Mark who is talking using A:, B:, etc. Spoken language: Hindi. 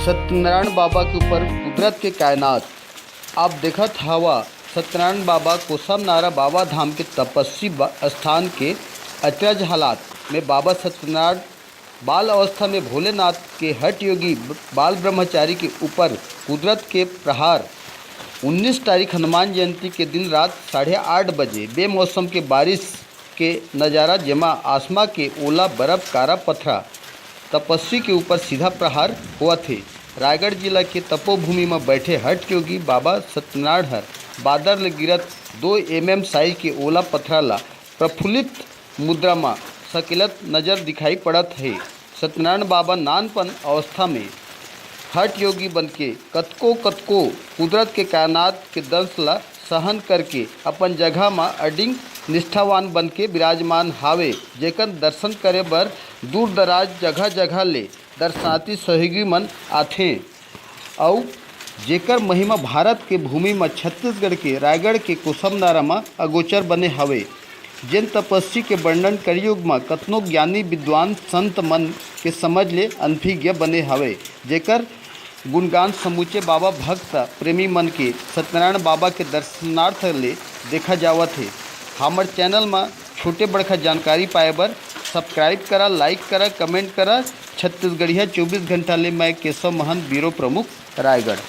A: सत्यनारायण बाबा के ऊपर कुदरत के कायनात। आप देखत हवा सत्यनारायण बाबा कोसमनारा बाबा धाम के तपस्वी स्थान के अचरज हालात में बाबा सत्यनारायण बाल अवस्था में भोलेनाथ के हठ योगी बाल ब्रह्मचारी के ऊपर कुदरत के प्रहार। 19 तारीख हनुमान जयंती के दिन रात 8:30 बजे बेमौसम के बारिश के नज़ारा जेमा आसमां के ओला बर्फ कारा पत्थरा तपस्वी के ऊपर सीधा प्रहार हुआ थे। रायगढ़ जिला के तपोभूमि में बैठे हठ योगी बाबा सत्यनारायण हर बादर ले गिरत 2 mm साइज के ओला पत्थरा ला प्रफुल्लित मुद्रा में सकेलत नज़र दिखाई पड़त है। सत्यनारायण बाबा नानपन अवस्था में हठ योगी बनके कतको कुदरत के कायनात के दंश ला सहन करके अपन जगह में अडिंग निष्ठावान बन के विराजमान हावे, जेकर दर्शन करे बर दूर दराज जगह ले दर्शनार्थी सहयोगी मन आथे और जेकर महिमा भारत के भूमि में छत्तीसगढ़ के रायगढ़ के कोसमनारा में अगोचर बने हवे। जिन तपस्वी के वर्णन कलयुग में कतनो ज्ञानी विद्वान संत मन के समझ ले अनभिज्ञ बने हवे, जेकर गुणगान समूचे बाबा भक्त प्रेमी मन के सत्यनारायण बाबा के दर्शनार्थ ले देखा जावत है। हमार चैनल में छोटे बड़का जानकारी पाए बर सब्सक्राइब करा, लाइक करा, कमेंट करा। छत्तीसगढ़िया 24 घंटा ले मैं केशव महंत, ब्यूरो प्रमुख, रायगढ़।